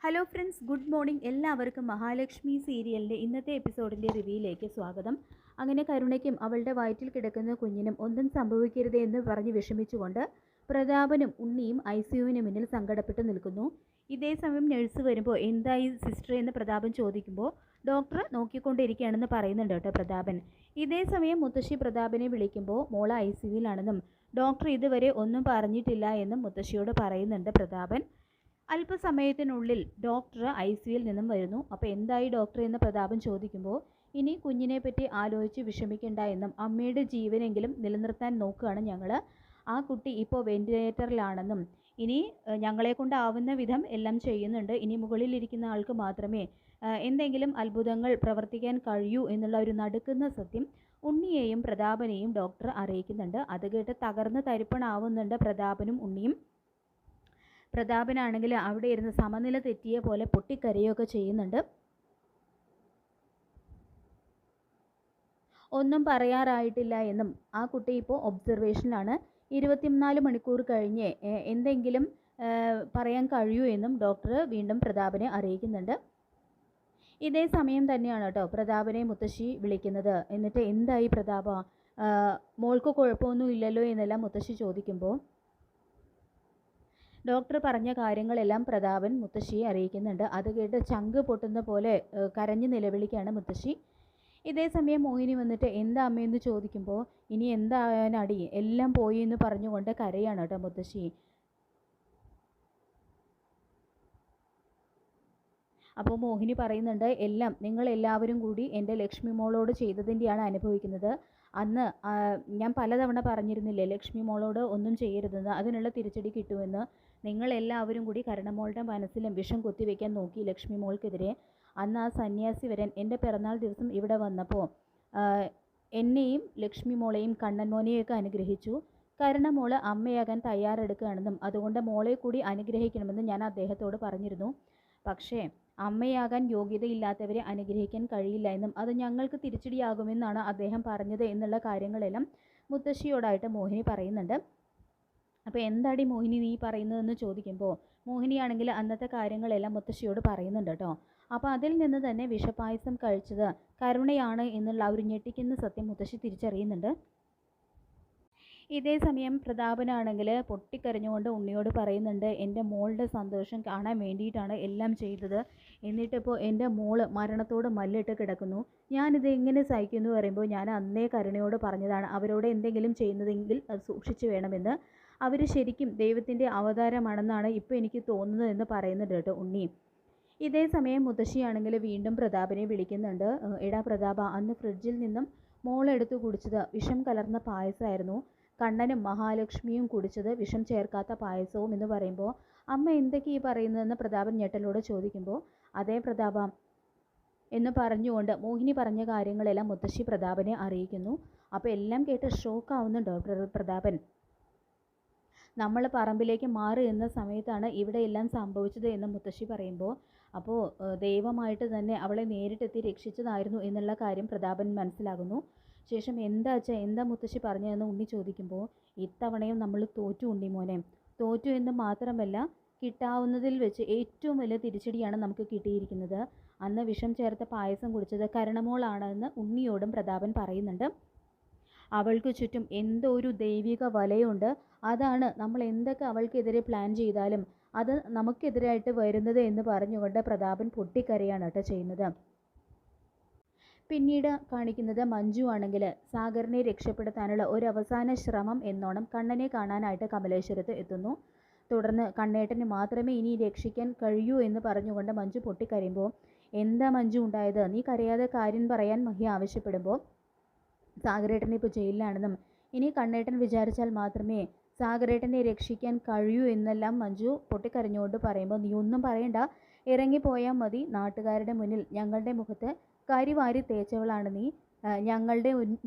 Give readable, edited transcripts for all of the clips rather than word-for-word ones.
Hello friends, good morning. എല്ലാവർക്കും മഹാലക്ഷ്മി സീരിയലിൻ്റെ ഇന്നത്തെ എപ്പിസോഡിൻ്റെ റിവ്യൂയിലേക്ക് സ്വാഗതം. അങ്ങനെ കരുണയ്ക്കും അവളുടെ വയറ്റിൽ കിടക്കുന്ന കുഞ്ഞിനും ഒന്നും സംഭവിക്കരുതേ എന്ന് പറഞ്ഞ് വിഷമിച്ചുകൊണ്ട് പ്രതാപനും ഉണ്ണിയും ICUവിന് മുന്നിൽ സങ്കടപ്പെട്ട് നിൽക്കുന്നു. ഇതേ സമയം നഴ്സ് വരുമ്പോൾ എന്തായി സിസ്റ്റർ എന്ന് പ്രതാപൻ ചോദിക്കുമ്പോൾ ഡോക്ടർ നോക്കിക്കൊണ്ടിരിക്കുകയാണെന്ന് പറയുന്നുണ്ട് കേട്ടോ പ്രതാപൻ. ഇതേ സമയം മുത്തശ്ശി പ്രതാപനെ വിളിക്കുമ്പോൾ മോള് ICUവിലാണെന്നും ഡോക്ടർ ഇതുവരെ ഒന്നും പറഞ്ഞിട്ടില്ല എന്നും മുത്തശ്ശിയോട് പറയുന്നുണ്ട് പ്രതാപൻ. അല്പസമയത്തിനുള്ളിൽ ഡോക്ടർ ICUവിൽ നിന്നും വരുന്നു. അപ്പോൾ എന്തായി ഡോക്ടർ എന്ന് പ്രതാപൻ ചോദിക്കുമ്പോൾ ഇനി കുഞ്ഞിനെ പറ്റി ആലോചിച്ച് വിഷമിക്കേണ്ട എന്നും അമ്മയുടെ ജീവനെങ്കിലും നിലനിർത്താൻ നോക്കുകയാണ് ഞങ്ങൾ. ആ കുട്ടി ഇപ്പോൾ വെന്റിലേറ്ററിലാണെന്നും ഇനി ഞങ്ങളെക്കൊണ്ടാവുന്ന വിധം എല്ലാം ചെയ്യുന്നുണ്ട്. ഇനി മുകളിലിരിക്കുന്ന ആൾക്ക് മാത്രമേ എന്തെങ്കിലും അത്ഭുതങ്ങൾ പ്രവർത്തിക്കാൻ കഴിയൂ എന്നുള്ള ഒരു നടുക്കുന്ന സത്യം ഉണ്ണിയെയും പ്രതാപനെയും ഡോക്ടർ അറിയിക്കുന്നുണ്ട്. അത് കേട്ട് തകർന്ന് തരിപ്പണാവുന്നുണ്ട് പ്രതാപനും ഉണ്ണിയും. പ്രതാപനാണെങ്കിൽ അവിടെ ഇരുന്ന് സമനില തെറ്റിയ പോലെ പൊട്ടിക്കരയൊക്കെ ചെയ്യുന്നുണ്ട്. ഒന്നും പറയാറായിട്ടില്ല എന്നും ആ കുട്ടി ഇപ്പോൾ ഒബ്സർവേഷനിലാണ്. 24 മണിക്കൂർ കഴിഞ്ഞ് എന്തെങ്കിലും പറയാൻ കഴിയൂ എന്നും ഡോക്ടർ വീണ്ടും പ്രതാപനെ അറിയിക്കുന്നുണ്ട്. ഇതേ സമയം തന്നെയാണ് കേട്ടോ പ്രതാപനെ മുത്തശ്ശി വിളിക്കുന്നത്. എന്നിട്ട് എന്തായി പ്രതാപ, മോൾക്ക് കുഴപ്പമൊന്നും ഇല്ലല്ലോ എന്നെല്ലാം മുത്തശ്ശി ചോദിക്കുമ്പോൾ ഡോക്ടർ പറഞ്ഞ കാര്യങ്ങളെല്ലാം പ്രതാപൻ മുത്തശ്ശിയെ അറിയിക്കുന്നുണ്ട്. അത് കേട്ട് ചങ്ക് പൊട്ടുന്ന പോലെ കരഞ്ഞു നിലവിളിക്കുകയാണ് മുത്തശ്ശി. ഇതേ സമയം മോഹിനി വന്നിട്ട് എന്താ അമ്മയെന്ന് ചോദിക്കുമ്പോൾ ഇനി എന്തായാലടി എല്ലാം പോയി എന്ന് പറഞ്ഞുകൊണ്ട് കരയാണ് കേട്ടോ മുത്തശ്ശി. അപ്പോൾ മോഹിനി പറയുന്നുണ്ട്, എല്ലാം നിങ്ങളെല്ലാവരും കൂടി എൻ്റെ ലക്ഷ്മി മോളോട് ചെയ്തതിൻ്റെയാണ് അനുഭവിക്കുന്നത്. അന്ന് ഞാൻ പലതവണ പറഞ്ഞിരുന്നില്ലേ ലക്ഷ്മി മോളോട് ഒന്നും ചെയ്യരുതെന്ന്, അതിനുള്ള തിരിച്ചടി കിട്ടുമെന്ന്. നിങ്ങളെല്ലാവരും കൂടി കരുണമോളുടെ മനസ്സിലും വിഷം കുത്തിവെക്കാൻ നോക്കി ലക്ഷ്മി മോൾക്കെതിരെ. അന്ന് ആ സന്യാസി വരൻ എൻ്റെ പിറന്നാൾ ദിവസം ഇവിടെ വന്നപ്പോൾ എന്നെയും ലക്ഷ്മി മോളെയും കണ്ണൻ മോനെയൊക്കെ അനുഗ്രഹിച്ചു. കരുണമോള് അമ്മയാകാൻ തയ്യാറെടുക്കുകയാണെന്നും അതുകൊണ്ട് മോളെ കൂടി അനുഗ്രഹിക്കണമെന്ന് ഞാൻ അദ്ദേഹത്തോട് പറഞ്ഞിരുന്നു. പക്ഷേ അമ്മയാകാൻ യോഗ്യതയില്ലാത്തവരെ അനുഗ്രഹിക്കാൻ കഴിയില്ല എന്നും അത് ഞങ്ങൾക്ക് തിരിച്ചടിയാകുമെന്നാണ് അദ്ദേഹം പറഞ്ഞത് എന്നുള്ള കാര്യങ്ങളെല്ലാം മുത്തശ്ശിയോടായിട്ട് മോഹിനി പറയുന്നുണ്ട്. അപ്പോൾ എന്താടി മോഹിനി നീ പറയുന്നതെന്ന് ചോദിക്കുമ്പോൾ മോഹിനിയാണെങ്കിൽ അന്നത്തെ കാര്യങ്ങളെല്ലാം മുത്തശ്ശിയോട് പറയുന്നുണ്ട് കേട്ടോ. അപ്പോൾ അതിൽ നിന്ന് തന്നെ വിഷപായസം കഴിച്ചത് കരുണയാണ് എന്നുള്ള ഒരു ഞെട്ടിക്കുന്ന സത്യം മുത്തശ്ശി തിരിച്ചറിയുന്നുണ്ട്. ഇതേ സമയം പ്രതാപനാണെങ്കിൽ പൊട്ടിക്കരഞ്ഞുകൊണ്ട് ഉണ്ണിയോട് പറയുന്നുണ്ട്, എൻ്റെ മോളുടെ സന്തോഷം കാണാൻ വേണ്ടിയിട്ടാണ് എല്ലാം ചെയ്തത്. എന്നിട്ടിപ്പോൾ എൻ്റെ മോള് മരണത്തോട് മല്ലിട്ട് കിടക്കുന്നു. ഞാനിത് എങ്ങനെ സഹിക്കുന്നു പറയുമ്പോൾ ഞാൻ അന്നേ കരുണയോട് പറഞ്ഞതാണ് അവരോട് എന്തെങ്കിലും ചെയ്യുന്നതെങ്കിൽ അത് സൂക്ഷിച്ചു വേണമെന്ന്. അവർ ശരിക്കും ദൈവത്തിൻ്റെ അവതാരമാണെന്നാണ് ഇപ്പോൾ എനിക്ക് തോന്നുന്നതെന്ന് പറയുന്നുണ്ട് കേട്ടോ ഉണ്ണി. ഇതേ സമയം മുത്തശ്ശിയാണെങ്കിൽ വീണ്ടും പ്രതാപനെ വിളിക്കുന്നുണ്ട്. എടാ പ്രതാപ, അന്ന് ഫ്രിഡ്ജിൽ നിന്നും മോളെടുത്ത് കുടിച്ചത് വിഷം കലർന്ന പായസമായിരുന്നു. കണ്ണനും മഹാലക്ഷ്മിയും കുടിച്ചത് വിഷം ചേർക്കാത്ത പായസവും എന്ന് പറയുമ്പോൾ അമ്മ എന്തൊക്കെയാണ് പറയുന്നതെന്ന് പ്രതാപൻ ഞെട്ടലോട് ചോദിക്കുമ്പോൾ അതേ പ്രതാപ എന്ന് പറഞ്ഞുകൊണ്ട് മോഹിനി പറഞ്ഞ കാര്യങ്ങളെല്ലാം മുത്തശ്ശി പ്രതാപനെ അറിയിക്കുന്നു. അപ്പോൾ എല്ലാം കേട്ട് ഷോക്കാവുന്നുണ്ടോ പ്രതാപൻ. നമ്മൾ പറമ്പിലേക്ക് മാറി എന്ന സമയത്താണ് ഇവിടെ എല്ലാം സംഭവിച്ചത് എന്ന് മുത്തശ്ശി പറയുമ്പോൾ അപ്പോൾ ദൈവമായിട്ട് തന്നെ അവളെ നേരിട്ടെത്തി രക്ഷിച്ചതായിരുന്നു എന്നുള്ള കാര്യം പ്രതാപൻ മനസ്സിലാകുന്നു. ശേഷം എന്താ മുത്തശ്ശി പറഞ്ഞതെന്ന് ഉണ്ണി ചോദിക്കുമ്പോൾ ഇത്തവണയും നമ്മൾ തോറ്റു ഉണ്ണി മോനെ. തോറ്റു എന്ന് മാത്രമല്ല, കിട്ടാവുന്നതിൽ വെച്ച് ഏറ്റവും വലിയ തിരിച്ചടിയാണ് നമുക്ക് കിട്ടിയിരിക്കുന്നത്. അന്ന് വിഷം ചേർത്ത പായസം കുടിച്ചത് കരുണമോളാണെന്ന് ഉണ്ണിയോടും പ്രതാപൻ പറയുന്നുണ്ട്. അവൾക്ക് ചുറ്റും എന്തോ ഒരു ദൈവിക വലയുണ്ട്. അതാണ് നമ്മൾ എന്തൊക്കെ അവൾക്കെതിരെ പ്ലാൻ ചെയ്താലും അത് നമുക്കെതിരായിട്ട് വരുന്നത് എന്ന് പറഞ്ഞുകൊണ്ട് പ്രതാപൻ പൊട്ടിക്കരയാണ് കേട്ടോ ചെയ്യുന്നത്. പിന്നീട് കാണിക്കുന്നത് മഞ്ജു ആണെങ്കിൽ സാഗറിനെ രക്ഷപ്പെടുത്താനുള്ള ഒരു അവസാന ശ്രമം എന്നോണം കണ്ണനെ കാണാനായിട്ട് കമലേശ്വരത്ത് എത്തുന്നു. തുടർന്ന് കണ്ണേട്ടന് മാത്രമേ ഇനി രക്ഷിക്കാൻ കഴിയൂ എന്ന് പറഞ്ഞുകൊണ്ട് മഞ്ജു പൊട്ടിക്കരയുമ്പോൾ എന്താ മഞ്ജു ഉണ്ടായത്, നീ കരയാതെ കാര്യം പറയാൻ മഹി ആവശ്യപ്പെടുമ്പോൾ സാഗരേട്ടനെ ഇപ്പോൾ ജയിലിലാണെന്നും ഇനി കണ്ണേട്ടൻ വിചാരിച്ചാൽ മാത്രമേ സാഗരേട്ടനെ രക്ഷിക്കാൻ കഴിയൂ എന്നെല്ലാം മഞ്ജു പൊട്ടിക്കരഞ്ഞുകൊണ്ട് പറയുമ്പോൾ നീ ഒന്നും പറയണ്ട, ഇറങ്ങിപ്പോയാൽ മതി. നാട്ടുകാരുടെ മുന്നിൽ ഞങ്ങളുടെ മുഖത്ത് കരിവാരി തേച്ചവളാണ് നീ. ഞങ്ങളുടെ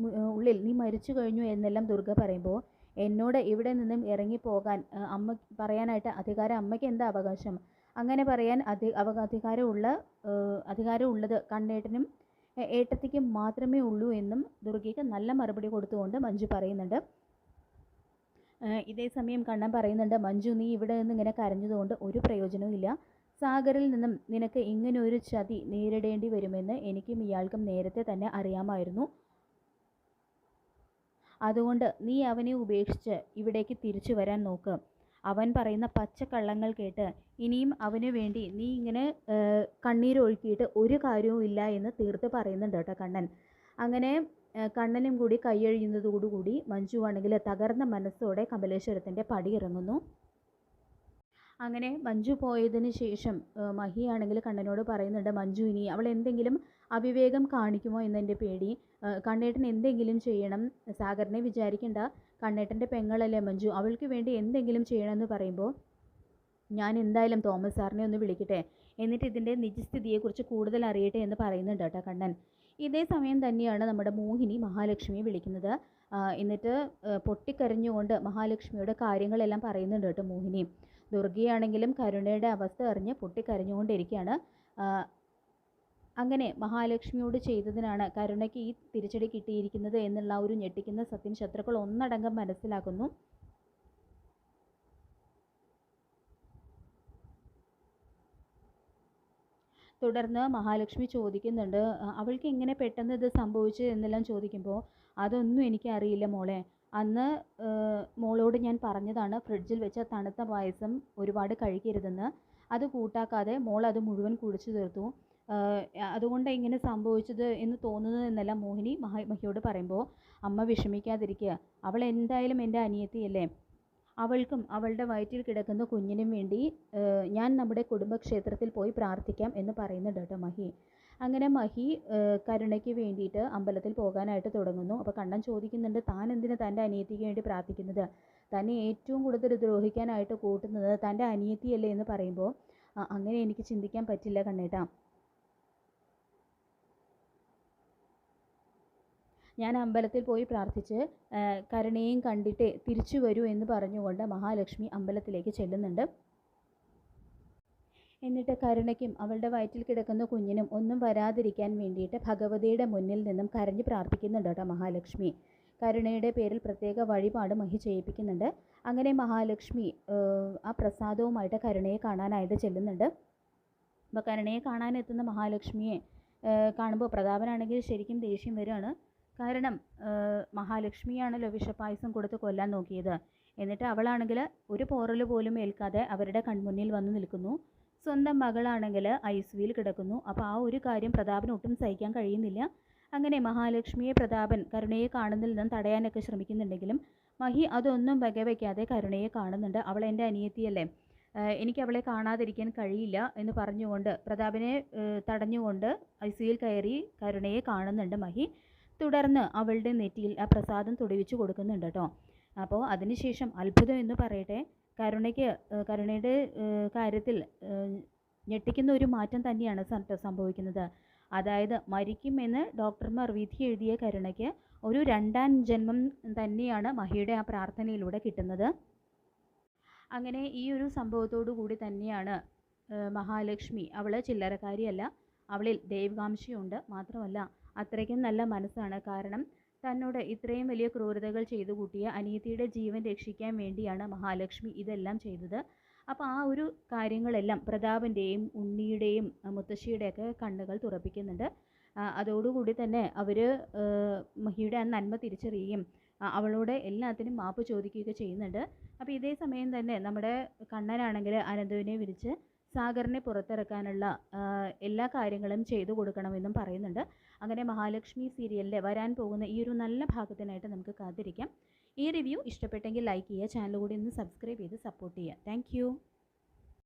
ഉള്ളിൽ നീ മരിച്ചു കഴിഞ്ഞു എന്നെല്ലാം ദുർഗ പറയുമ്പോൾ എന്നോട് ഇവിടെ നിന്നും ഇറങ്ങിപ്പോകാൻ അമ്മ പറയാനായിട്ട് അമ്മയ്ക്ക് എന്താ അവകാശം? അങ്ങനെ പറയാൻ അധികാരമുള്ളത് കണ്ണേട്ടനും ഏട്ടത്തിക്കും മാത്രമേ ഉള്ളൂ എന്നും ദുർഗയ്ക്ക് നല്ല മറുപടി കൊടുത്തുകൊണ്ട് മഞ്ജു പറയുന്നുണ്ട്. ഇതേ സമയം കണ്ണൻ പറയുന്നുണ്ട്, മഞ്ജു നീ ഇവിടെ നിന്ന് ഇങ്ങനെ കരഞ്ഞതുകൊണ്ട് ഒരു പ്രയോജനവും ഇല്ല. സാഗറിൽ നിന്നും നിനക്ക് ഇങ്ങനെ ഒരു ചതി നേരിടേണ്ടി വരുമെന്ന് എനിക്കും ഇയാൾക്കും നേരത്തെ തന്നെ അറിയാമായിരുന്നു. അതുകൊണ്ട് നീ അവനെ ഉപേക്ഷിച്ച് ഇവിടേക്ക് തിരിച്ചു വരാൻ നോക്ക്. അവൻ പറയുന്ന പച്ചക്കള്ളങ്ങൾ കേട്ട് ഇനിയും അവന് വേണ്ടി നീ ഇങ്ങനെ കണ്ണീരൊഴുക്കിയിട്ട് ഒരു കാര്യവും ഇല്ല എന്ന് തീർത്ത് പറയുന്നുണ്ട് കേട്ടോ കണ്ണൻ. അങ്ങനെ കണ്ണനും കൂടി കൈയഴിയുന്നതോടുകൂടി മഞ്ജു ആണെങ്കിൽ തകർന്ന മനസ്സോടെ കമലേശ്വരത്തിൻ്റെ പടി ഇറങ്ങുന്നു. അങ്ങനെ മഞ്ജു പോയതിന് ശേഷം മഹിയാണെങ്കിൽ കണ്ണനോട് പറയുന്നുണ്ട്, മഞ്ജു ഇനി അവൾ എന്തെങ്കിലും അവിവേകം കാണിക്കുമോ എന്നെൻ്റെ പേടി. കണ്ണേട്ടൻ എന്തെങ്കിലും ചെയ്യണം. സാഗറിനെ വിചാരിക്കണ്ട, കണ്ണേട്ടൻ്റെ പെങ്ങളല്ലേ മഞ്ജു, അവൾക്ക് വേണ്ടി എന്തെങ്കിലും ചെയ്യണമെന്ന് പറയുമ്പോൾ ഞാൻ എന്തായാലും തോമസ് സാറിനെ ഒന്ന് വിളിക്കട്ടെ, എന്നിട്ട് ഇതിൻ്റെ നിജസ്ഥിതിയെക്കുറിച്ച് കൂടുതൽ അറിയട്ടെ എന്ന് പറയുന്നുണ്ട് കേട്ടോ കണ്ണൻ. ഇതേ സമയം തന്നെയാണ് നമ്മുടെ മോഹിനി മഹാലക്ഷ്മിയെ വിളിക്കുന്നത്. എന്നിട്ട് പൊട്ടിക്കരഞ്ഞുകൊണ്ട് മഹാലക്ഷ്മിയുടെ കാര്യങ്ങളെല്ലാം പറയുന്നുണ്ട് കേട്ടോ മോഹിനി. ദുർഗയാണെങ്കിലും കരുണയുടെ അവസ്ഥ അറിഞ്ഞ് പൊട്ടിക്കരഞ്ഞുകൊണ്ടിരിക്കുകയാണ്. അങ്ങനെ മഹാലക്ഷ്മിയോട് ചെയ്തതിനാണ് കരുണയ്ക്ക് ഈ തിരിച്ചടി കിട്ടിയിരിക്കുന്നത് എന്നുള്ള ഒരു ഞെട്ടിക്കുന്ന സത്യം ശത്രുക്കൾ ഒന്നടങ്കം മനസ്സിലാക്കുന്നു. തുടർന്ന് മഹാലക്ഷ്മി ചോദിക്കുന്നുണ്ട്, അവൾക്ക് എങ്ങനെ പെട്ടെന്ന് ഇത് സംഭവിച്ചു എന്നെല്ലാം ചോദിക്കുമ്പോൾ അതൊന്നും എനിക്കറിയില്ല മോളെ. അന്ന് മോളോട് ഞാൻ പറഞ്ഞതാണ് ഫ്രിഡ്ജിൽ വെച്ച തണുത്ത പായസം ഒരുപാട് കഴിക്കരുതെന്ന്. അത് കൂട്ടാക്കാതെ മോൾ അത് മുഴുവൻ കുടിച്ചു തീർത്തു. അതുകൊണ്ട് ഇങ്ങനെ സംഭവിച്ചത് എന്ന് തോന്നുന്നു എന്നെല്ലാം മോഹിനി മഹിയോട് പറയുമ്പോൾ അമ്മ വിഷമിക്കാതിരിക്കുക, അവൾ എന്തായാലും എൻ്റെ അനിയത്തിയല്ലേ, അവൾക്കും അവളുടെ വയറ്റിൽ കിടക്കുന്ന കുഞ്ഞിനും വേണ്ടി ഞാൻ നമ്മുടെ കുടുംബക്ഷേത്രത്തിൽ പോയി പ്രാർത്ഥിക്കാം എന്ന് പറയുന്നുണ്ട് കേട്ടോ മഹി. അങ്ങനെ മഹി കരുണയ്ക്ക് വേണ്ടിയിട്ട് അമ്പലത്തിൽ പോകാനായിട്ട് തുടങ്ങുന്നു. അപ്പോൾ കണ്ണൻ ചോദിക്കുന്നുണ്ട്, താൻ എന്തിനാ തൻ്റെ അനിയത്തിക്ക് വേണ്ടി പ്രാർത്ഥിക്കുന്നത്? തന്നെ ഏറ്റവും കൂടുതൽ ദ്രോഹിക്കാനായിട്ട് കൂട്ടുന്നത് തൻ്റെ അനിയത്തിയല്ലേ എന്ന് പറയുമ്പോൾ അങ്ങനെ എനിക്ക് ചിന്തിക്കാൻ പറ്റില്ല കണ്ണേട്ടാ. ഞാൻ അമ്പലത്തിൽ പോയി പ്രാർത്ഥിച്ച് കരുണയും കണ്ടിട്ടേ തിരിച്ചു വരൂ എന്ന് പറഞ്ഞുകൊണ്ട് മഹാലക്ഷ്മി അമ്പലത്തിലേക്ക് ചെല്ലുന്നുണ്ട്. എന്നിട്ട് കരുണയ്ക്കും അവളുടെ വയറ്റിൽ കിടക്കുന്ന കുഞ്ഞിനും ഒന്നും വരാതിരിക്കാൻ വേണ്ടിയിട്ട് ഭഗവതിയുടെ മുന്നിൽ നിന്നും കരഞ്ഞ് പ്രാർത്ഥിക്കുന്നുണ്ട് കേട്ടോ മഹാലക്ഷ്മി. കരുണയുടെ പേരിൽ പ്രത്യേക വഴിപാട് മഹി ചെയ്യിപ്പിക്കുന്നുണ്ട്. അങ്ങനെ മഹാലക്ഷ്മി ആ പ്രസാദവുമായിട്ട് കരുണയെ കാണാനായിട്ട് ചെല്ലുന്നുണ്ട്. അപ്പോൾ കരുണയെ കാണാനെത്തുന്ന മഹാലക്ഷ്മിയെ കാണുമ്പോൾ പ്രതാപനാണെങ്കിൽ ശരിക്കും ദേഷ്യം വരികയാണ്. കാരണം മഹാലക്ഷ്മിയാണല്ലോ വിഷപ്പായസം കൊടുത്ത് കൊല്ലാൻ നോക്കിയത്. എന്നിട്ട് അവളാണെങ്കിൽ ഒരു പോറൽ പോലും ഏൽക്കാതെ അവരുടെ കൺമുന്നിൽ വന്ന് നിൽക്കുന്നു. സ്വന്തം മകളാണെങ്കിൽ ഐസിയുവിൽ കിടക്കുന്നു. അപ്പോൾ ആ ഒരു കാര്യം പ്രതാപന് ഒട്ടും സഹിക്കാൻ കഴിയുന്നില്ല. അങ്ങനെ മഹാലക്ഷ്മിയെ പ്രതാപൻ കരുണയെ കാണുന്നതിൽ നിന്നും തടയാനൊക്കെ ശ്രമിക്കുന്നുണ്ടെങ്കിലും മഹി അതൊന്നും വകവയ്ക്കാതെ കരുണയെ കാണുന്നുണ്ട്. അവൾ എൻ്റെ അനിയത്തിയല്ലേ, എനിക്ക് അവളെ കാണാതിരിക്കാൻ കഴിയില്ല എന്ന് പറഞ്ഞുകൊണ്ട് പ്രതാപനെ തടഞ്ഞുകൊണ്ട് ഐസിയുവിൽ കയറി കരുണയെ കാണുന്നുണ്ട് മഹി. തുടർന്ന് അവളുടെ നെറ്റിയിൽ ആ പ്രസാദം തൊടുവിച്ച് കൊടുക്കുന്നുണ്ട് കേട്ടോ. അപ്പോൾ അതിനുശേഷം അത്ഭുതം എന്ന് പറയട്ടെ, കരുണയുടെ കാര്യത്തിൽ ഞെട്ടിക്കുന്ന ഒരു മാറ്റം തന്നെയാണ് സംഭവിക്കുന്നത്. അതായത് മരിക്കുമെന്ന് ഡോക്ടർമാർ വിധി എഴുതിയ കരുണയ്ക്ക് ഒരു രണ്ടാം ജന്മം തന്നെയാണ് മഹിയുടെ ആ പ്രാർത്ഥനയിലൂടെ കിട്ടുന്നത്. അങ്ങനെ ഈ ഒരു സംഭവത്തോടു കൂടി തന്നെയാണ് മഹാലക്ഷ്മി, അവൾ ചില്ലറക്കാരിയല്ല, അവളിൽ ദൈവകാംക്ഷയുണ്ട്. മാത്രമല്ല അത്രയ്ക്കും നല്ല മനസ്സാണ്. കാരണം തന്നോട് ഇത്രയും വലിയ ക്രൂരതകൾ ചെയ്തു കൂട്ടിയ അനിയത്തിയുടെ ജീവൻ രക്ഷിക്കാൻ വേണ്ടിയാണ് മഹാലക്ഷ്മി ഇതെല്ലാം ചെയ്തത്. അപ്പോൾ ആ ഒരു കാര്യങ്ങളെല്ലാം പ്രതാപൻ്റെയും ഉണ്ണിയുടെയും മുത്തശ്ശിയുടെയൊക്കെ കണ്ണുകൾ തുറപ്പിക്കുന്നുണ്ട്. അതോടുകൂടി തന്നെ അവർ മഹിയുടെ ആ നന്മ തിരിച്ചറിയുകയും അവളോട് എല്ലാത്തിനും മാപ്പ് ചോദിക്കുകയൊക്കെ ചെയ്യുന്നുണ്ട്. അപ്പോൾ ഇതേ സമയം തന്നെ നമ്മുടെ കണ്ണനാണെങ്കിൽ അനന്തുവിനെ വിളിച്ച് സാഗറിനെ പുറത്തിറക്കാനുള്ള എല്ലാ കാര്യങ്ങളും ചെയ്തു കൊടുക്കണമെന്നും പറയുന്നുണ്ട്. അങ്ങനെ മഹാലക്ഷ്മി സീരിയലിൻ്റെ വരാൻ പോകുന്ന ഈ ഒരു നല്ല ഭാഗത്തിനായിട്ട് നമുക്ക് കാത്തിരിക്കാം. ഈ റിവ്യൂ ഇഷ്ടപ്പെട്ടെങ്കിൽ ലൈക്ക് ചെയ്യുക, ചാനൽ കൂടി ഒന്ന് സബ്സ്ക്രൈബ് ചെയ്ത് സപ്പോർട്ട് ചെയ്യുക. താങ്ക്